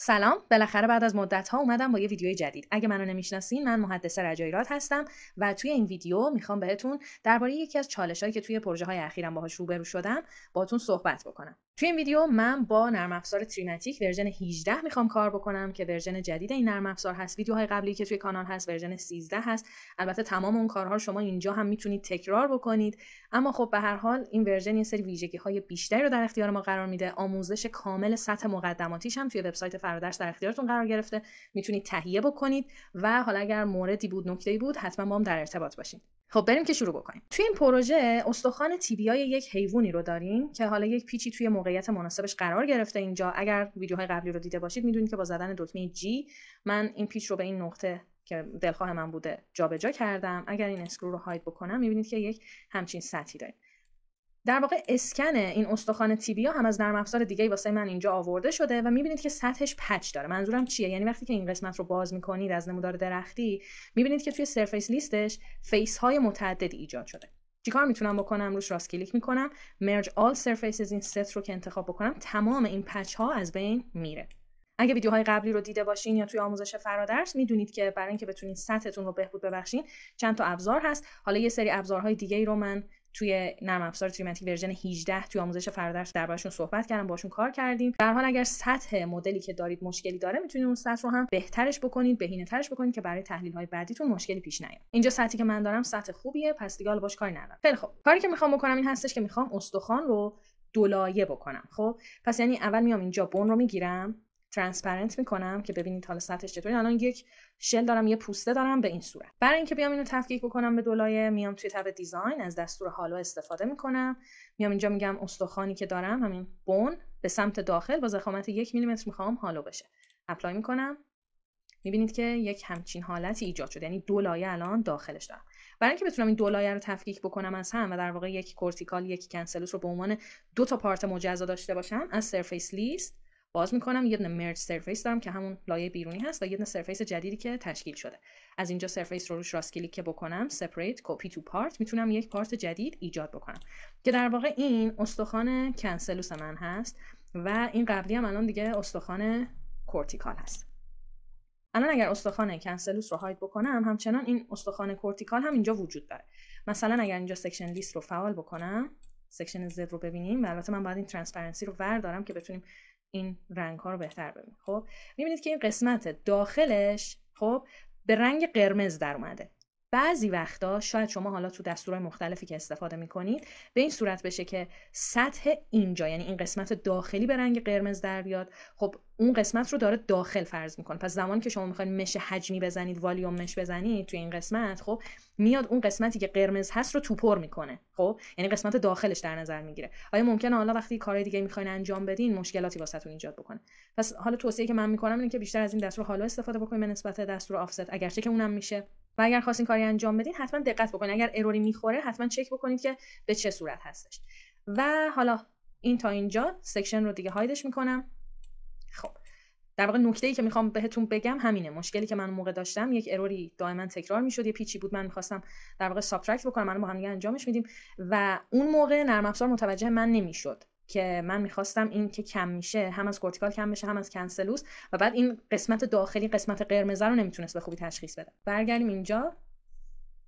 سلام، بالاخره بعد از مدت‌ها اومدم با یه ویدیوی جدید. اگه منو نمیشناسین، من محدثه رجایی‌راد هستم و توی این ویدیو میخوام بهتون درباره یکی از چالش‌هایی که توی پروژه‌های اخیرم باهاش روبرو شدم، باهاتون صحبت بکنم. توی این ویدیو من با نرم افزار تریماتیک ورژن 18 میخوام کار بکنم که ورژن جدید این نرم افزار هست. ویدیوهای قبلی که توی کانال هست ورژن 13 هست. البته تمام اون کارها رو شما اینجا هم میتونید تکرار بکنید، اما خب به هر حال این ورژن یه سری ویژگی‌های بیشتری رو در اختیار ما قرار میده. آموزش کامل سطح مقدماتیش هم توی وبسایت فرادرس در اختیارتون قرار گرفته. میتونید تهیه بکنید و حالا اگر موردی بود، نکته‌ای بود، حتما با هم در ارتباط باشین. خب بریم که شروع بکنیم. توی این پروژه استخوان تیبیای یک حیوانی رو داریم که حالا یک پیچی توی موقعیت مناسبش قرار گرفته اینجا. اگر ویدیوهای قبلی رو دیده باشید میدونید که با زدن دکمه G من این پیچ رو به این نقطه که دلخواه من بوده جابجا کردم. اگر این اسکرو رو هاید بکنم میبینید که یک همچین سطحی داریم. در واقع اسکن این استخوان تیبیا هم از نرم افزار دیگه‌ای واسه من اینجا آورده شده و می‌بینید که سطحش پچ داره. منظورم چیه؟ یعنی وقتی که این قسمت رو باز می‌کنید از نمودار درختی، می‌بینید که توی سرفیس لیستش فیس‌های متعددی ایجاد شده. چیکار میتونم بکنم؟ روش راست کلیک می‌کنم، merge all surfaces این ست رو که انتخاب بکنم، تمام این پچ‌ها از بین میره. اگه ویدیوهای قبلی رو دیده باشین یا توی آموزش فرادرس میدونید که برای اینکه بتونید سطحتون رو بهبود ببخشین چند تا ابزار هست. حالا یه سری ابزارهای دیگه‌ای رو من توی نرم افزار تریماتیک ورژن 18 توی آموزش فرادرس دربارشون صحبت کردم، باشون کار کردیم. به هر حال اگر سطح مدلی که دارید مشکلی داره میتونید اون سطح رو هم بهترش بکنید، بهینه‌ترش بکنید که برای تحلیل‌های بعدیتون مشکلی پیش نیاد. اینجا سطحی که من دارم سطح خوبیه، پس دیگه حالا باش کاری ندارم. خیلی خوب. کاری که میخوام بکنم این هستش که میخوام استخوان رو دولایه بکنم. خب پس یعنی اول میام اینجا بون رو میگیرم، ترانسپرنت میکنم که ببینید حالا سطحش چطوری. الان یک شل دارم، یه پوسته دارم به این صورت. برای اینکه بیام اینو تفکیک بکنم به دولایه، میام توی تب دیزاین از دستور هالو استفاده میکنم. میام اینجا میگم استخوانی که دارم، همین بون، به سمت داخل با ضخامت 1 میلیمتر میخوام هالو بشه. اپلای میکنم. میبینید که یک همچین حالتی ایجاد شده، یعنی دو لایه الان داخلش دارم. برای اینکه بتونم این دو لایه رو تفکیک بکنم از هم و در واقع یک کورتیکال یک کنسلوس رو به عنوان دو تا پارت مجزا داشته باشم، از سرفیس لیست باز میکنم، یه دونه مرج سرفیس دارم که همون لایه بیرونی هست و یه دونه سرفیس جدیدی که تشکیل شده. از اینجا سرفیس رو روش راست کلیک بکنم، separate copy to part، میتونم یک پارت جدید ایجاد بکنم که در واقع این استخوان کنسلوس من هست و این قبلی هم الان دیگه استخوان کورتیکال هست. الان اگر استخوان کنسلوس رو هاید بکنم، همچنان این استخوان کورتیکال هم اینجا وجود داره. مثلا اگر اینجا سکشن لیست رو فعال بکنم، سکشن Z رو ببینیم، البته من باید این ترانسپرنسی رو بردارم که بتونیم این رنگ ها رو بهتر ببینیم. خب میبینید که این قسمت داخلش خب به رنگ قرمز در اومده. بعضی وقتا شاید شما حالا تو دستورهای مختلفی که استفاده میکنید به این صورت بشه که سطح اینجا، یعنی این قسمت داخلی به رنگ قرمز در بیاد. خب اون قسمت رو داره داخل فرض میکنه. پس زمانی که شما میخواید مش حجمی بزنید، والیوم مش بزنید توی این قسمت، خب میاد اون قسمتی که قرمز هست رو توپر میکنه. خب یعنی قسمت داخلش در نظر میگیره. آیا ممکنه حالا وقتی کارهای دیگه میخواین انجام بدین مشکلاتی واسهتون ایجاد بکنه؟ پس حالا توصیه که من میکنم اینه که بیشتر از این دستور هالو استفاده بکنید به نسبت دستور آفست، اگرچه که اونم میشه. و اگر خواستین کاری انجام بدین حتما دقت بکنید، اگر اروری میخوره حتما چک بکنید که به چه صورت هستش. و حالا این تا اینجا سکشن رو دیگه هایدش میکنم. خب در واقع نکته‌ای که میخوام بهتون بگم همینه. مشکلی که من موقع داشتم، یک اروری دائما تکرار میشد، یه پیچی بود، من میخواستم در واقع سابترکت بکنم، من با هم دیگه انجامش میدیم و اون موقع نرم افزار متوجه من نمیشد که من میخواستم این که کم میشه هم از کورتیکال کم بشه هم از کنسلوس و بعد این قسمت داخلی قسمت قرمز رو نمیتونست به خوبی تشخیص بده. برگردیم اینجا،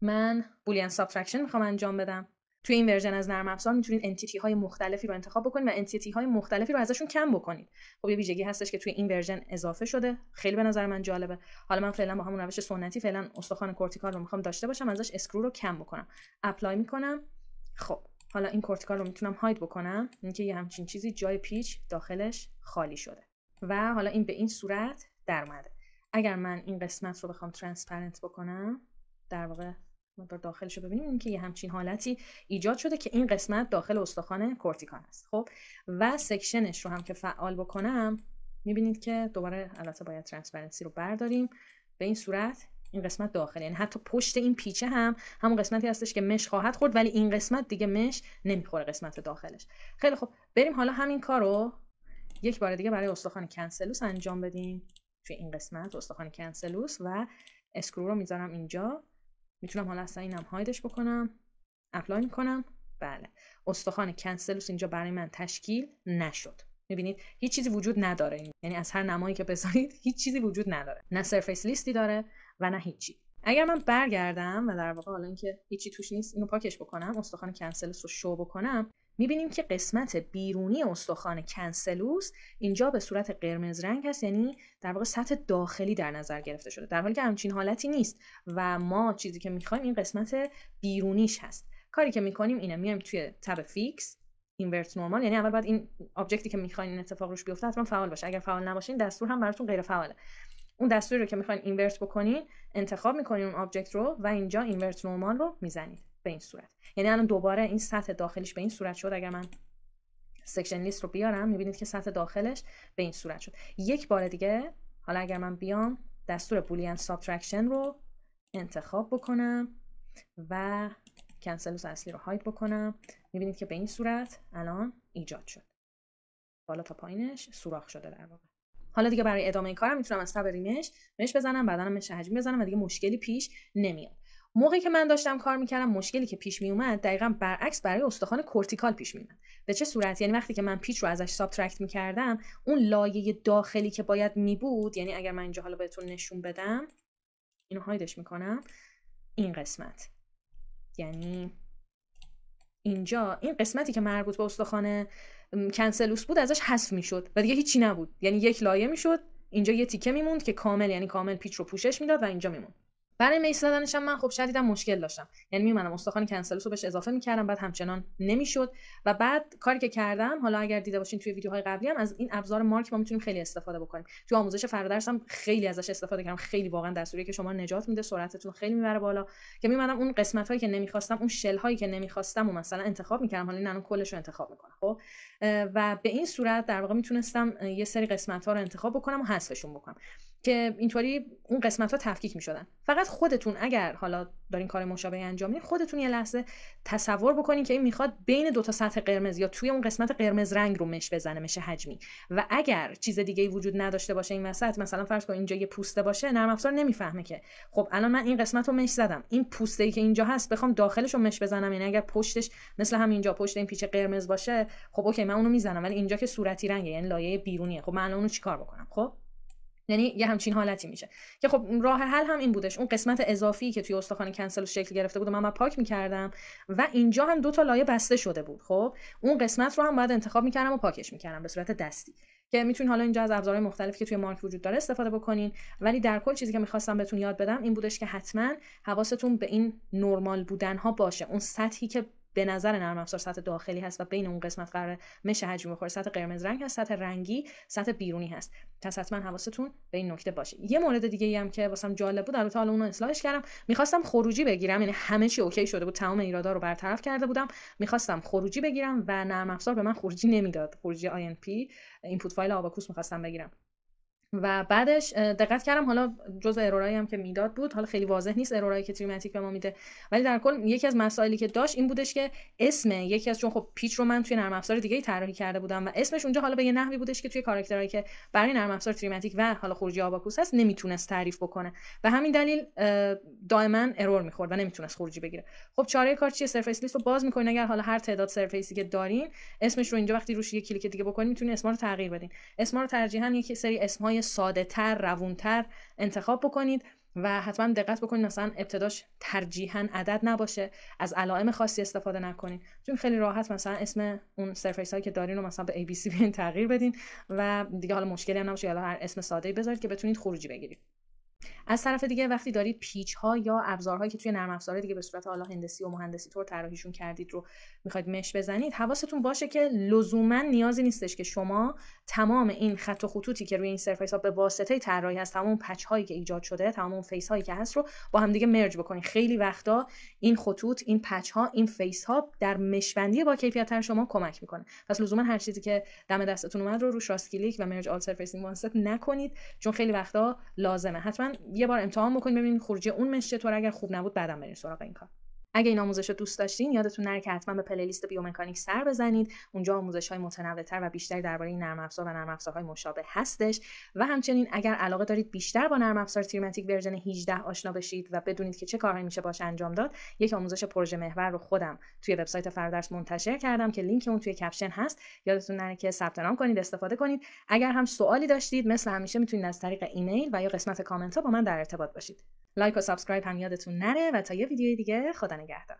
من بولیان سابترکشن میخوام انجام بدم. توی این ورژن از نرم افزار میتونید انتیتی های مختلفی رو انتخاب بکنید و انتیتی های مختلفی رو ازشون کم بکنید. خب یه ویژگی هستش که توی این ورژن اضافه شده، خیلی به نظر من جالبه. حالا من فعلا با همون روش سنتی فعلا استخوان کورتیکال رو میخوام داشته باشم، ازش اسکرو رو کم بکنم، اپلای میکنم. خب حالا این کورتیکال رو میتونم هاید بکنم، اینکه یه همچین چیزی جای پیچ داخلش خالی شده و حالا این به این صورت در اومده. اگر من این قسمت رو بخوام ترانسپرنت بکنم، در واقع داخلش رو ببینیم که یه همچین حالتی ایجاد شده که این قسمت داخل استخوان کورتیکال است. خب و سکشنش رو هم که فعال بکنم میبینید که دوباره البته باید ترانسپرنسی رو برداریم، به این صورت این قسمت داخل، یعنی حتی پشت این پیچه هم همون قسمتی هستش که مش خواهد خورد ولی این قسمت دیگه مش نمیخوره قسمت داخلش. خیلی خب بریم حالا همین کارو یک بار دیگه برای استخوان کنسلوس انجام بدیم. توی این قسمت استخوان کنسلوس و اسکرو رو میذارم اینجا، میتونم حالا اصلا اینم هایدش بکنم، اپلای میکنم. بله استخوان کنسلوس اینجا برای من تشکیل نشد. میبینید هیچ چیزی وجود نداره، یعنی از هر نمایی که بذارید هیچ چیزی وجود نداره، نه سرفیس لیستی داره و نه هیچی. اگر من برگردم و در واقع حالا اینکه هیچی توش نیست اینو پاکش بکنم، استخوان کنسلوس رو شو بکنم، میبینیم که قسمت بیرونی استخوان کنسلوس اینجا به صورت قرمز رنگ هست، یعنی در واقع سطح داخلی در نظر گرفته شده، در حالی که همچین حالتی نیست و ما چیزی که میخوایم این قسمت بیرونیش هست. کاری که میکنیم اینه، میایم توی تب فیکس اینورت نورمال، یعنی اول باید این آبجکتی که میخواین این اتفاق روش بیفته حتما فعال باشه، اگر فعال نباشه این دستور هم براتون غیر فعاله. اون دستوری رو که میخواین اینورت بکنین انتخاب میکنین اون آبجکت رو و اینجا اینورت نورمال رو میزنید به این صورت. یعنی الان دوباره این سطح داخلیش به این صورت شد. اگر من سکشن لیست رو بیارم میبینید که سطح داخلش به این صورت شد. یک بار دیگه حالا اگر من بیام دستور بولیان سابترکشن رو انتخاب بکنم و کنسلوس اصلی رو هاید بکنم، میبینید که به این صورت الان ایجاد شد. بالا تا پایینش سوراخ شده در واقع. حالا دیگه برای ادامه کارم میتونم از تب ریمش بزنم، بعداً مش حجمی بزنم و دیگه مشکلی پیش نمیاد. موقعی که من داشتم کار میکردم مشکلی که پیش میومد دقیقاً برعکس برای استخوان کورتیکال پیش میومد. به چه صورت؟ یعنی وقتی که من پیچ رو ازش سابترکت میکردم، اون لایه داخلی که باید میبود، یعنی اگر من اینجا حالا بهتون نشون بدم، اینو هایدش میکنم، این قسمت، یعنی اینجا این قسمتی که مربوط به استخوان کنسلوس بود ازش حذف میشد و دیگه هیچی نبود، یعنی یک لایه میشد، اینجا یه تیکه میموند که کامل، یعنی کامل پیچ رو پوشش میداد و اینجا میموند. برای میس زدنش هم من خب شدیدم مشکل داشتم، یعنی میومدم استخوان کنسلوس رو بهش اضافه میکردم، بعد همچنان نمیشد و بعد کاری که کردم، حالا اگر دیده باشین توی ویدیوهای قبلی هم، از این ابزار مارک ما میتونیم خیلی استفاده بکنیم. توی آموزش فرادرس هم خیلی ازش استفاده کردم، خیلی واقعا دستوری که شما نجات میده، سرعتتون خیلی میبره بالا، که میومدم اون قسمتایی که نمیخواستم، اون شل هایی که نمیخواستم و مثلا انتخاب میکردم، حالا اینو کلش رو انتخاب میکنم خب، و به این صورت در واقع میتونستم یه سری قسمت ها رو انتخاب بکنم و حذفشون بکنم که اینطوری اون قسمت ها تفکیک میشدن. فقط خودتون اگر حالا دارین کار مشابه انجام میدین، خودتون یه لحظه تصور بکنین که این میخواد بین دو تا سطح قرمز یا توی اون قسمت قرمز رنگ رو مش بزنه، مش حجمی، و اگر چیز دیگه‌ای وجود نداشته باشه این وسط، مثلا فرض کن اینجا یه پوسته باشه، نرم افزار نمیفهمه که خب الان من این قسمت رو مش زدم، این پوسته‌ای که اینجا هست بخوام داخلش رو مش بزنم، یعنی اگر پشتش مثل همینجا پشت این پیچ قرمز باشه، خب اوکی من اونو میزنم، ولی اینجا که صورتی رنگه، یعنی لایه بیرونیه، خب من اونو چیکار بکنم؟ خب یعنی یه همچین حالتی میشه که خب راه حل هم این بودش، اون قسمت اضافی که توی استخوان کنسلوس شکل گرفته بود من پاک میکردم و اینجا هم دو تا لایه بسته شده بود، خب اون قسمت رو هم باید انتخاب میکردم و پاکش میکردم به صورت دستی، که میتونین حالا اینجا از ابزارهای مختلفی که توی مارک وجود داره استفاده بکنین. ولی در کل چیزی که میخواستم بهتون یاد بدم این بودش که حتما حواستون به این نرمال بودن ها باشه، اون سطحی که به نظر نرم افزار سطح داخلی هست و بین اون قسمت قرار مش حجمی بخوره، سطح قرمز رنگ هست، سطح رنگی سطح بیرونی هست. پس حتما حواستون به این نکته باشه. یه مورد دیگه ای هم که واسم جالب بود، البته حالا اونو اصلاحش کردم، میخواستم خروجی بگیرم، یعنی همه چی اوکی شده بود، تمام ایرادا رو برطرف کرده بودم، میخواستم خروجی بگیرم و نرم افزار به من خروجی نمیداد، خروجی INP اینپوت فایل آباکوس میخواستم بگیرم و بعدش دقت کردم حالا جزء ارورایی هم که میداد بود، حالا خیلی واضح نیست ارورایی که تریماتیک به ما میده، ولی در کل یکی از مسائلی که داشت این بودش که اسم یکی از، چون خب پیچ رو من توی نرم افزار دیگه طراحی کرده بودم و اسمش اونجا حالا به یه نحوی بودش که توی کاراکترایی که برای نرم افزار تریماتیک و حالا خروجی آباکوس هست نمیتونست تعریف بکنه و همین دلیل دائما ارور میخورد و نمیتونست خروجی بگیره. خب چاره کار چیه؟ سرفیس لیست رو باز میکنین، اگر حالا هر تعداد سرفیسی که دارین اسمش رو اینجا وقتی روش یک کلیک دیگه بکنین میتونین اسما رو تغییر بدین. اسما رو ترجیحاً یک سری اسمای ساده‌تر، روونتر انتخاب بکنید و حتما دقت بکنید مثلا ابتداش ترجیحاً عدد نباشه، از علائم خاصی استفاده نکنین، چون خیلی راحت مثلا اسم اون سرفیس هایی که دارین رو مثلا به ABC بیاین تغییر بدین و دیگه حالا مشکلی هم نباشه، حالا هر اسم ساده‌ای بذارید که بتونید خروجی بگیرید. از طرف دیگه وقتی دارید پیچ ها یا ابزارهایی که توی نرم افزار دیگه به صورت حالا هندسی و مهندسی طور طراحیشون کردید رو میخواید مش بزنید، حواستون باشه که لزوما نیازی نیستش که شما تمام این خط و خطوطی که روی این سرفیس ها به واسطه طراحی هست، تمام پچ هایی که ایجاد شده، تمام اون فیس هایی که هست رو با هم دیگه مرج بکنید. خیلی وقتا این خطوط، این پچ ها، این فیس ها در مش بندی با کیفیت تر شما کمک میکنه. پس لزوما هر چیزی که دم دستتون اومد رو روش راست کلیک و مرج آل سرفیس این واسط نکنید، چون خیلی وقتا لازمه. حتما یه بار امتحان بکنید ببینید خروجی اون مش چطور، اگر خوب نبود بعداً برید سراغ این کار. اگه این آموزش رو دوست داشتین یادتون نره که حتما به پلیلیست بیومکانیک سر بزنید. اونجا آموزش‌های متنوع‌تر و بیشتری درباره این نرم افزار و نرم افزارهای مشابه هستش و همچنین اگر علاقه دارید بیشتر با نرم افزار تیرماتیک ورژن 18 آشنا بشید و بدونید که چه کارهایی میشه باهاش انجام داد، یک آموزش پروژه محور رو خودم توی وبسایت فرادرس منتشر کردم که لینک اون توی کپشن هست. یادتون نره که ثبت نام کنید، استفاده کنید. اگر هم سوالی داشتید مثل همیشه میتونید از طریق ایمیل و یا قسمت کامنت ها با من در ارتباط باشید. لایک و سابسکرایب هم یادتون نره و تا یه ویدیوی دیگه خدا نگهدار.